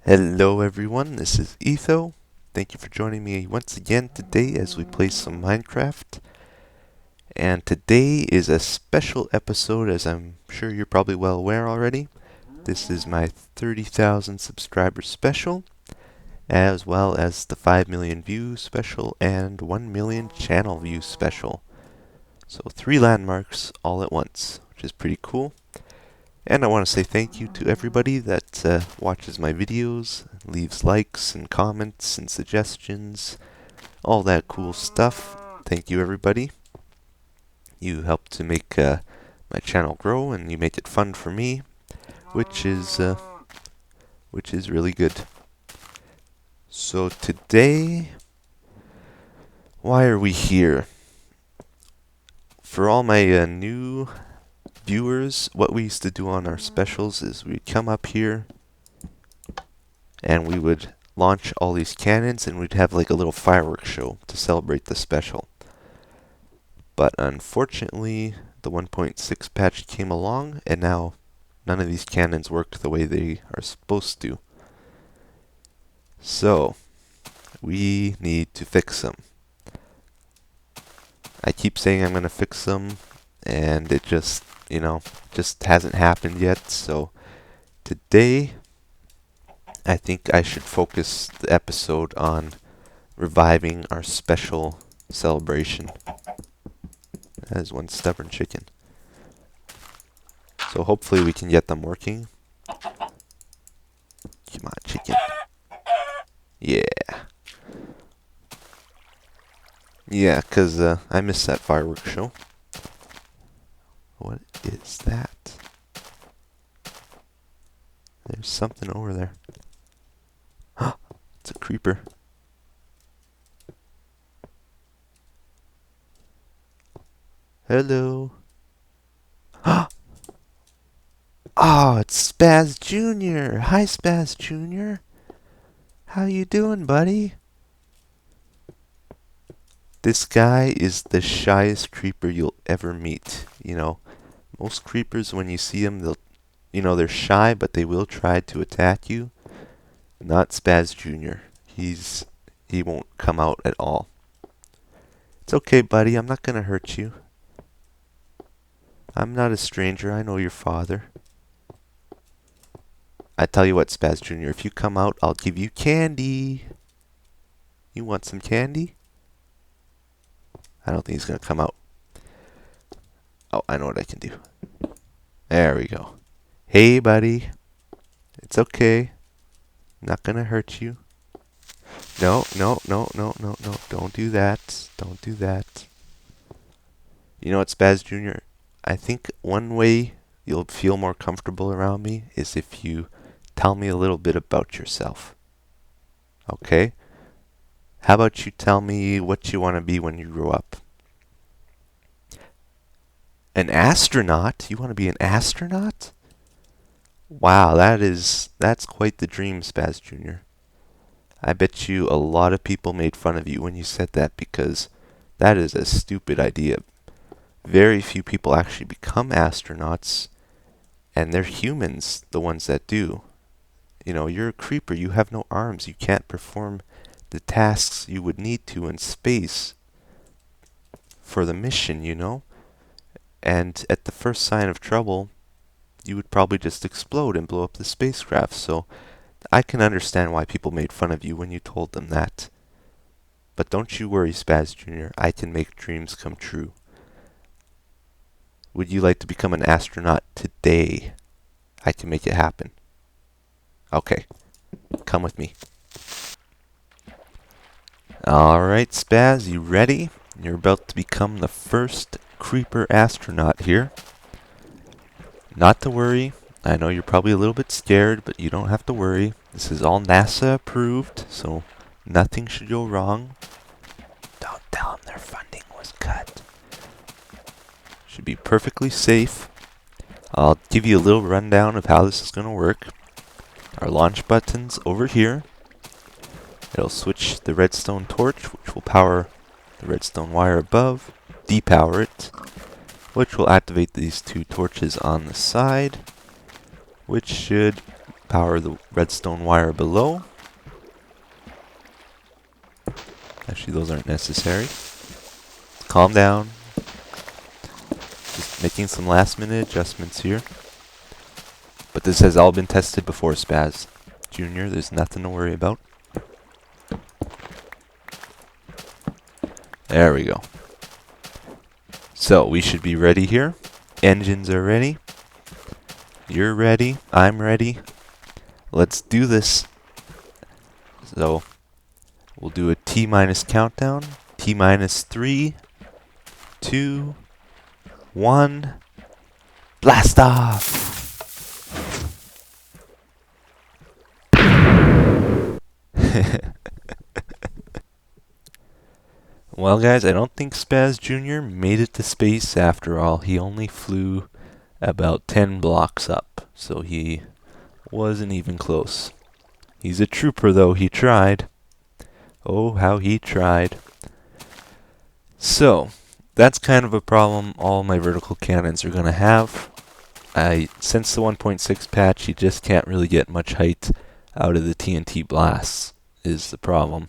Hello everyone, this is Etho. Thank you for joining me once again today as we play some Minecraft. And today is a special episode, as I'm sure you're probably well aware already. This is my 30,000 subscriber special, as well as the 5 million view special and 1 million channel view special. So 3 landmarks all at once, which is pretty cool. And I want to say thank you to everybody that watches my videos, leaves likes and comments and suggestions, all that cool stuff. Thank you everybody. You help to make my channel grow and you make it fun for me, which is really good. So today, why are we here? For all my new viewers, what we used to do on our specials is we'd come up here and we would launch all these cannons and we'd have like a little fireworks show to celebrate the special. But unfortunately, the 1.6 patch came along and now none of these cannons work the way they are supposed to. So, we need to fix them. I keep saying I'm going to fix them and it just hasn't happened yet. So, today I think I should focus the episode on reviving our special celebration. That is one stubborn chicken. So hopefully we can get them working. Come on, chicken. Yeah. Yeah, 'cause I missed that fireworks show. What is that? There's something over there. It's a creeper. Hello. Oh, it's Spaz Jr. Hi, Spaz Jr. How you doing, buddy? This guy is the shyest creeper you'll ever meet. You know, most creepers, when you see them, they're shy, but they will try to attack you. Not Spaz Jr. He won't come out at all. It's okay, buddy. I'm not gonna hurt you. I'm not a stranger. I know your father. I tell you what, Spaz Jr., if you come out, I'll give you candy. You want some candy? I don't think he's gonna come out. Oh, I know what I can do. There we go. Hey, buddy. It's okay. Not gonna hurt you. No, no, no, no, no, no. Don't do that. Don't do that. You know what, Spaz Jr.? I think one way you'll feel more comfortable around me is if you tell me a little bit about yourself. Okay? How about you tell me what you want to be when you grow up? An astronaut? You want to be an astronaut? Wow, that's quite the dream, Spaz Jr. I bet you a lot of people made fun of you when you said that because that is a stupid idea. Very few people actually become astronauts, and they're humans, the ones that do. You know, you're a creeper, you have no arms, you can't perform the tasks you would need to in space for the mission, you know? And at the first sign of trouble, you would probably just explode and blow up the spacecraft, so I can understand why people made fun of you when you told them that. But don't you worry, Spaz Jr., I can make dreams come true. Would you like to become an astronaut today? I can make it happen. Okay, come with me. Alright, Spaz, you ready? You're about to become the first creeper astronaut here. Not to worry. I know you're probably a little bit scared, but you don't have to worry. This is all NASA approved, so nothing should go wrong. Don't tell them their funding was cut. Should be perfectly safe. I'll give you a little rundown of how this is going to work. Our launch button's over here. It'll switch the redstone torch, which will power the redstone wire above, depower it, which will activate these two torches on the side, which should power the redstone wire below. Actually, those aren't necessary. Calm down. Just making some last minute adjustments here. But this has all been tested before, Spaz Jr. There's nothing to worry about. There we go. So we should be ready here. Engines are ready. You're ready. I'm ready. Let's do this. So we'll do a T-minus countdown. T-minus 3, 2, 1. Blast off! Well, guys, I don't think Spaz Jr. made it to space after all. He only flew about 10 blocks up, so he wasn't even close. He's a trooper, though. He tried. Oh, how he tried. So, that's kind of a problem all my vertical cannons are going to have. Since the 1.6 patch, you just can't really get much height out of the TNT blasts, is the problem.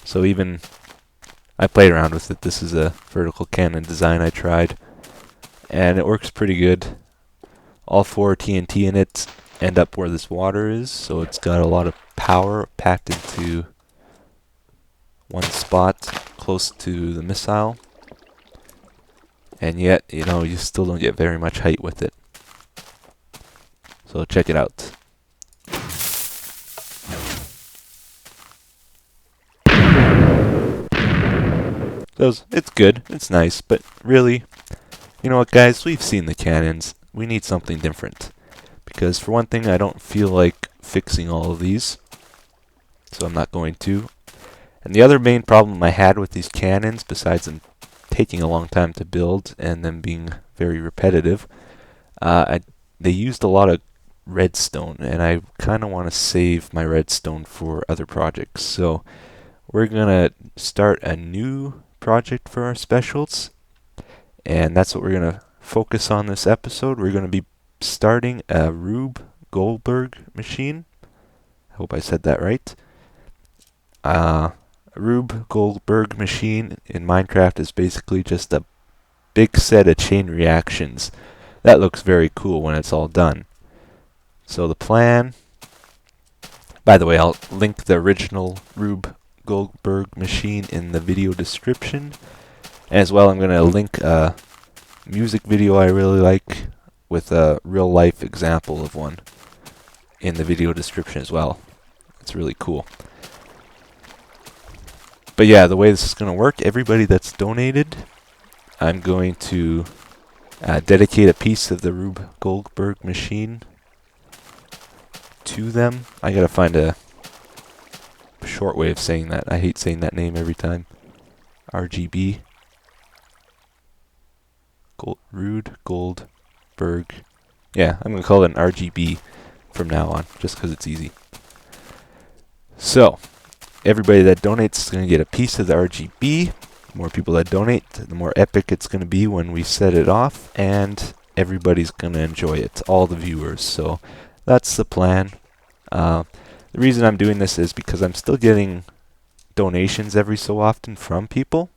So even I played around with it. This is a vertical cannon design I tried, and it works pretty good. All 4 TNT in it end up where this water is, so it's got a lot of power packed into one spot close to the missile. And yet, you know, you still don't get very much height with it. So check it out. So it's good, it's nice, but really, you know what, guys, we've seen the cannons. We need something different. Because for one thing, I don't feel like fixing all of these, so I'm not going to. And the other main problem I had with these cannons, besides them taking a long time to build and them being very repetitive, they used a lot of redstone, and I kind of want to save my redstone for other projects. So we're going to start a new project for our specials, and that's what we're going to focus on this episode. We're going to be starting a Rube Goldberg machine. I hope I said that right. Rube Goldberg machine in Minecraft is basically just a big set of chain reactions. That looks very cool when it's all done. So the plan, by the way, I'll link the original Rube Goldberg machine in the video description. As well, I'm going to link a music video I really like with a real life example of one in the video description as well. It's really cool. But yeah, the way this is going to work, everybody that's donated, I'm going to dedicate a piece of the Rube Goldberg machine to them. I gotta find a short way of saying that. I hate saying that name every time. RGB. Rube Goldberg. Yeah, I'm gonna call it an RGB from now on, just because it's easy. So, everybody that donates is gonna get a piece of the RGB. The more people that donate, the more epic it's gonna be when we set it off, and everybody's gonna enjoy it, all the viewers. So that's the plan. The reason I'm doing this is because I'm still getting donations every so often from people,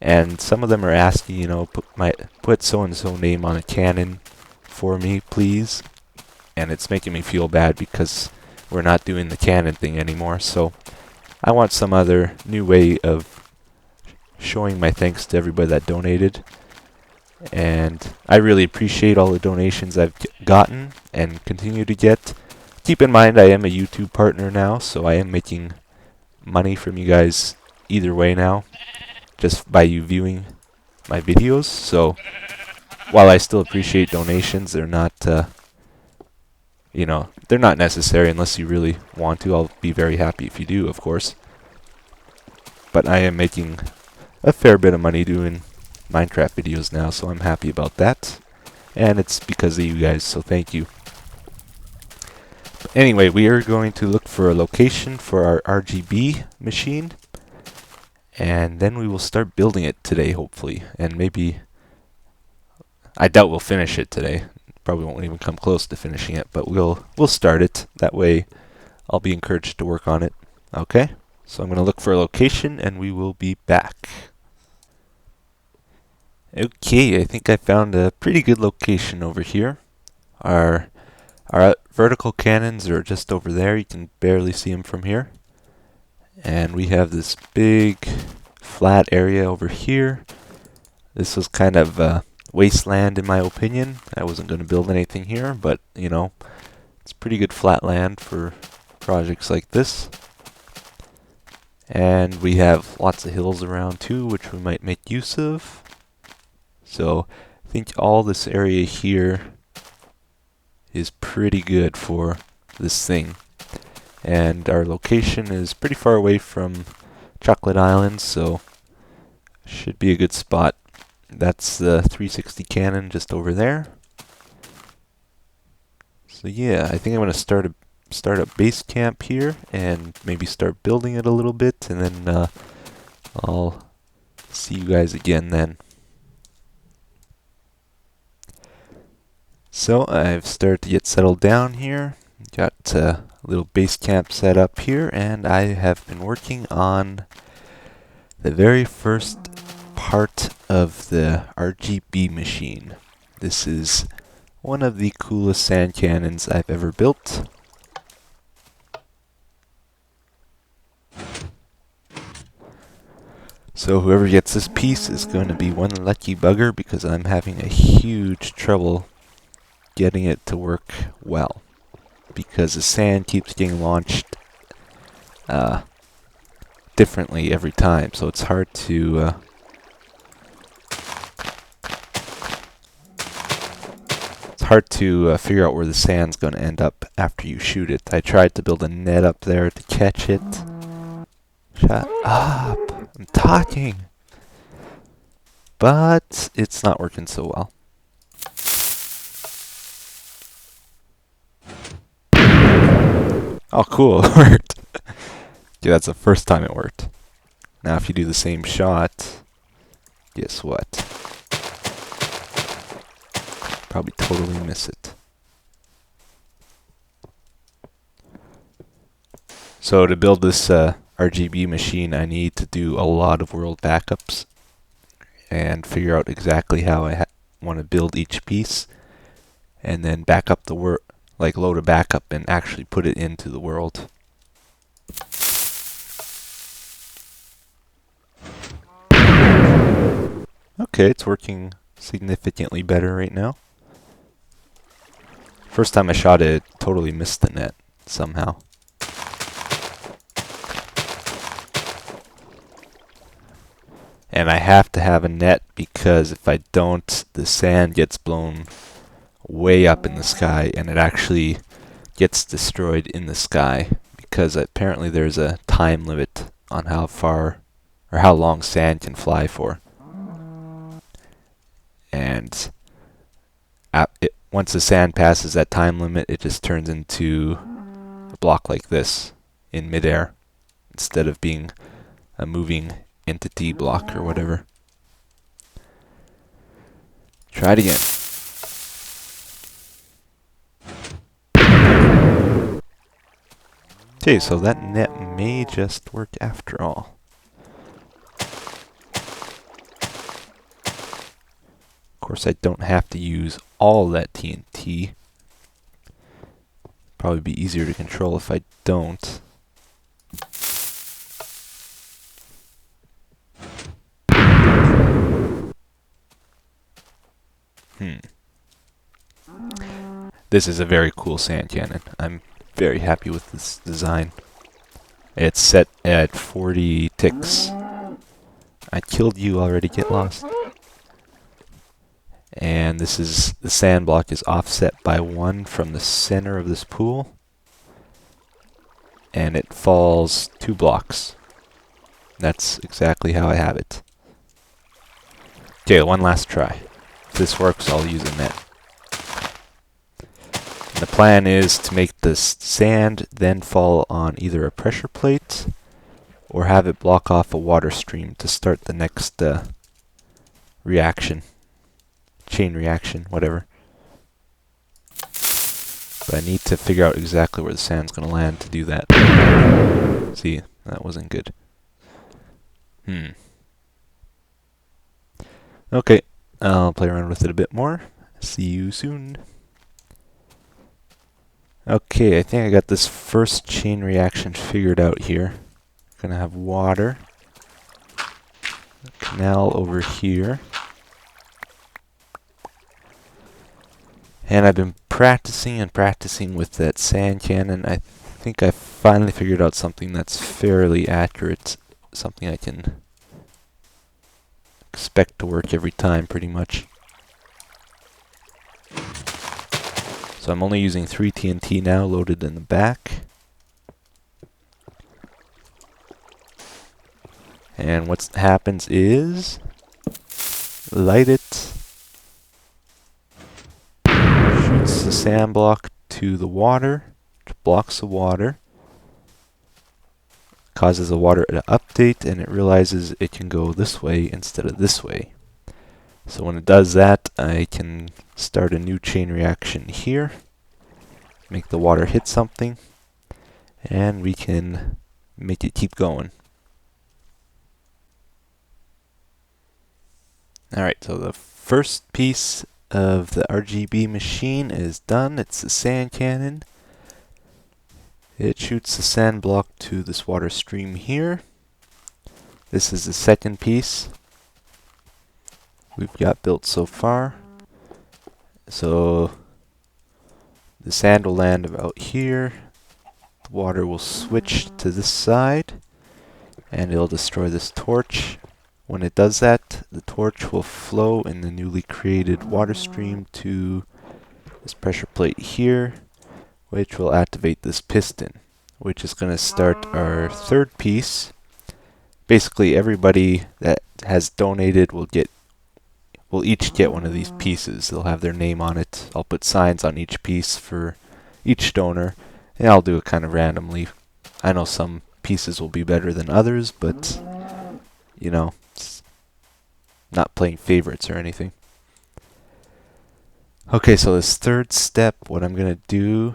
and some of them are asking, you know, put so and so name on a cannon for me, please. And it's making me feel bad because we're not doing the cannon thing anymore. So I want some other new way of showing my thanks to everybody that donated. And I really appreciate all the donations I've gotten and continue to get. Keep in mind, I am a YouTube partner now, so I am making money from you guys either way now, just by you viewing my videos. So while I still appreciate donations, they're not, you know, they're not necessary unless you really want to. I'll be very happy if you do, of course. But I am making a fair bit of money doing Minecraft videos now, so I'm happy about that. And it's because of you guys, so thank you. But anyway, we are going to look for a location for our RGB machine, and then we will start building it today, hopefully. And maybe, I doubt we'll finish it today. probably won't even come close to finishing it, but we'll start it. That way I'll be encouraged to work on it. Okay? So I'm going to look for a location and we will be back. Okay, I think I found a pretty good location over here. Our vertical cannons are just over there. You can barely see them from here. And we have this big flat area over here. This was kind of wasteland in my opinion. I wasn't going to build anything here, but you know, it's pretty good flat land for projects like this. And we have lots of hills around too, which we might make use of. So I think all this area here is pretty good for this thing. And our location is pretty far away from Chocolate Island, so should be a good spot. That's the 360 cannon just over there. So yeah, I think I'm going to start a base camp here and maybe start building it a little bit, and then I'll see you guys again then. So I've started to get settled down here. Got a little base camp set up here, and I have been working on the very first part of the RGB machine. This is one of the coolest sand cannons I've ever built. So whoever gets this piece is going to be one lucky bugger, because I'm having a huge trouble getting it to work well, because the sand keeps getting launched differently every time, so it's hard to figure out where the sand's going to end up after you shoot it. I tried to build a net up there to catch it. Shut up! I'm talking! But it's not working so well. Oh, cool, it worked. Yeah, that's the first time it worked. Now if you do the same shot, guess what? Probably totally miss it. So to build this RGB machine, I need to do a lot of world backups and figure out exactly how I want to build each piece, and then back up the load a backup and actually put it into the world. Okay, it's working significantly better right now. First time I shot it, totally missed the net somehow. And I have to have a net, because if I don't, the sand gets blown way up in the sky and it actually gets destroyed in the sky, because apparently there's a time limit on how far or how long sand can fly for. And once the sand passes that time limit, it just turns into a block like this in midair, instead of being a moving entity block or whatever. Try it again. Okay, so that net may just work after all. Of course, I don't have to use all that TNT. Probably be easier to control if I don't. This is a very cool sand cannon. I'm very happy with this design. It's set at 40 ticks. I killed you already, get lost. And this is, the sand block is offset by 1 from the center of this pool. And it falls 2 blocks. That's exactly how I have it. Okay, one last try. If this works, I'll use a net. And the plan is to make the sand then fall on either a pressure plate or have it block off a water stream to start the next reaction. Chain reaction, whatever. But I need to figure out exactly where the sand's going to land to do that. See, that wasn't good. Okay, I'll play around with it a bit more. See you soon. Okay, I think I got this first chain reaction figured out here. Gonna have water. Canal over here. And I've been practicing and practicing with that sand cannon. I think I finally figured out something that's fairly accurate. Something I can expect to work every time, pretty much. So I'm only using 3 TNT now, loaded in the back. And what happens is, light it, shoots the sand block to the water, blocks the water, causes the water to update, and it realizes it can go this way instead of this way. So when it does that, I can start a new chain reaction here, make the water hit something, and we can make it keep going. Alright, so the first piece of the RGB machine is done. It's the sand cannon. It shoots the sand block to this water stream here. This is the second piece we've got built so far. So the sand will land about here. The water will switch to this side, and it'll destroy this torch. When it does that, the torch will flow in the newly created water stream to this pressure plate here, which will activate this piston, which is going to start our third piece. Basically, everybody that has donated will each get one of these pieces. They'll have their name on it. I'll put signs on each piece for each donor, and I'll do it kind of randomly. I know some pieces will be better than others, but you know, it's not playing favorites or anything. Okay, so this third step, what I'm going to do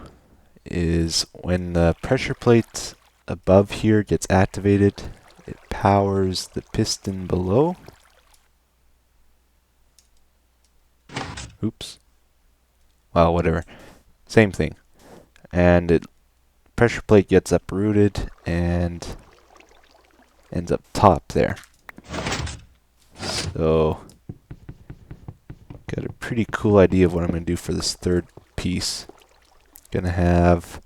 is when the pressure plate above here gets activated, it powers the piston below. Oops. Well, whatever. Same thing. And it pressure plate gets uprooted and ends up top there. So got a pretty cool idea of what I'm going to do for this third piece. Gonna have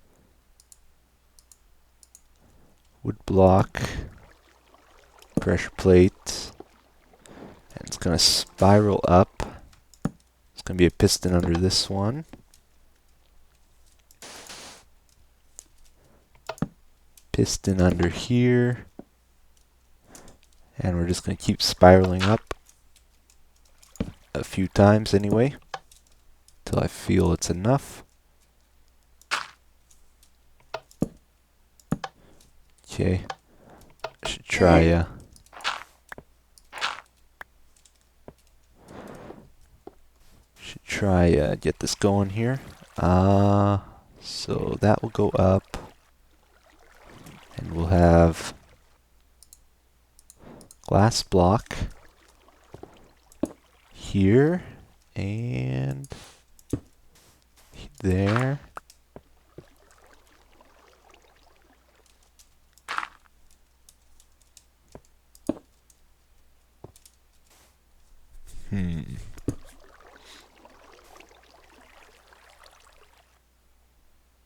wood block, pressure plate, and it's gonna spiral up. It's gonna be a piston under this one. Piston under here. And we're just gonna keep spiraling up a few times anyway, till I feel it's enough. Okay, should try get this going here. So that will go up, and we'll have glass block here and there.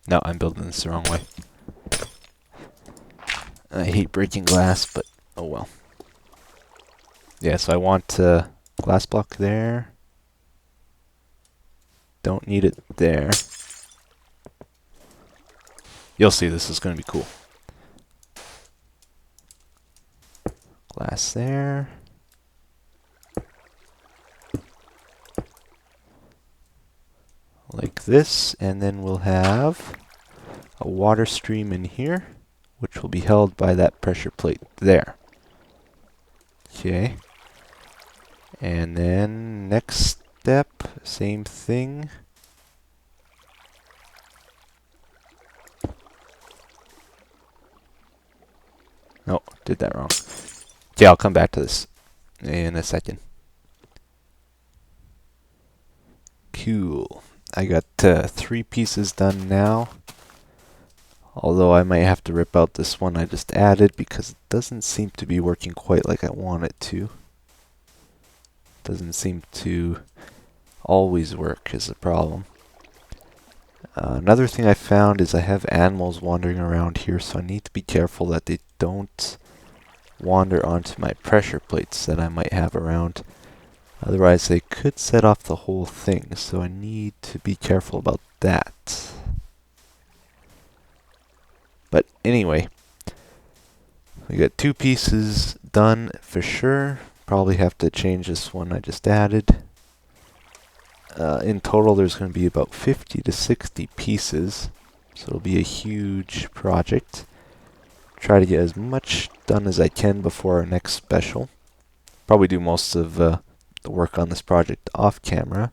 No, I'm building this the wrong way. I hate breaking glass, but oh well. Yeah, so I want glass block there. Don't need it there. You'll see, this is going to be cool. Glass there. Like this, and then we'll have a water stream in here, which will be held by that pressure plate there. Okay. And then next step, same thing. did that wrong. Okay, I'll come back to this in a second. Cool. I got 3 pieces done now. Although I might have to rip out this one I just added because it doesn't seem to be working quite like I want it to. Doesn't seem to always work is the problem. Another thing I found is I have animals wandering around here, so I need to be careful that they don't wander onto my pressure plates that I might have around. Otherwise they could set off the whole thing, so I need to be careful about that. But anyway, we got 2 pieces done for sure. Probably have to change this one I just added. In total there's going to be about 50 to 60 pieces, so it'll be a huge project. Try to get as much done as I can before our next special. Probably do most of the work on this project off camera,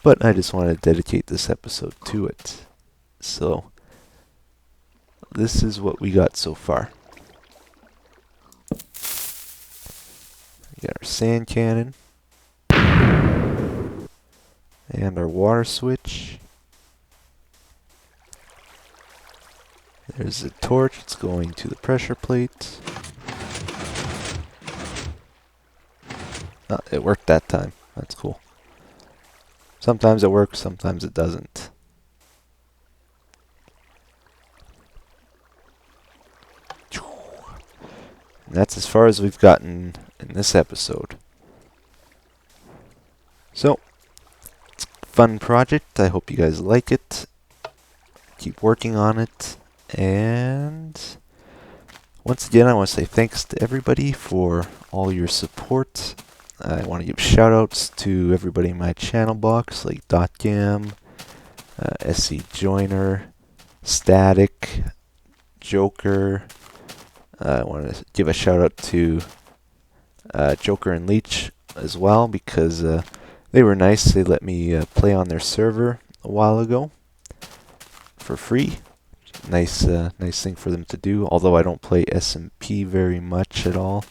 but I just wanted to dedicate this episode to it. So this is what we got so far. We got our sand cannon and our water switch. There's the torch, it's going to the pressure plate. Oh, it worked that time. That's cool. Sometimes it works, sometimes it doesn't. And that's as far as we've gotten in this episode. So, it's a fun project. I hope you guys like it. Keep working on it. And once again, I want to say thanks to everybody for all your support. I want to give shout outs to everybody in my channel box, like .gam, SC Joiner, Static, Joker. I want to give a shout out to Joker and Leech as well, because they were nice. They let me play on their server a while ago for free. Nice thing for them to do, although I don't play SMP very much at all,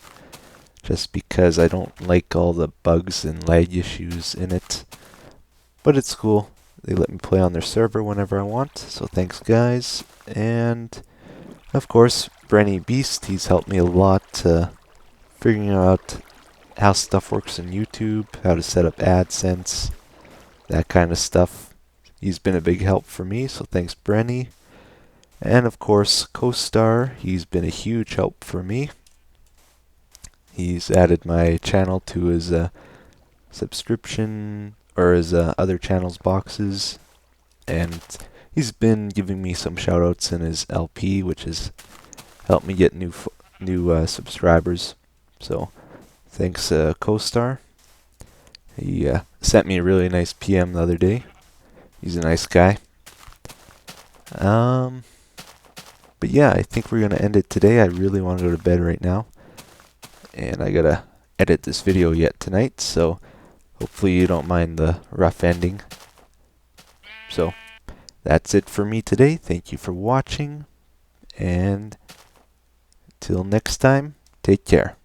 just because I don't like all the bugs and lag issues in it. But it's cool. They let me play on their server whenever I want, so thanks guys. And of course, Brenny Beast, he's helped me a lot figuring out how stuff works in YouTube, how to set up AdSense, that kind of stuff. He's been a big help for me, so thanks Brenny. And of course, CoStar, he's been a huge help for me. He's added my channel to his subscription, or his other channels boxes, and he's been giving me some shoutouts in his LP, which has helped me get new subscribers. So thanks CoStar. He sent me a really nice PM the other day. He's a nice guy. But yeah, I think we're going to end it today. I really want to go to bed right now. And I got to edit this video yet tonight, so hopefully you don't mind the rough ending. So that's it for me today. Thank you for watching. And till next time, take care.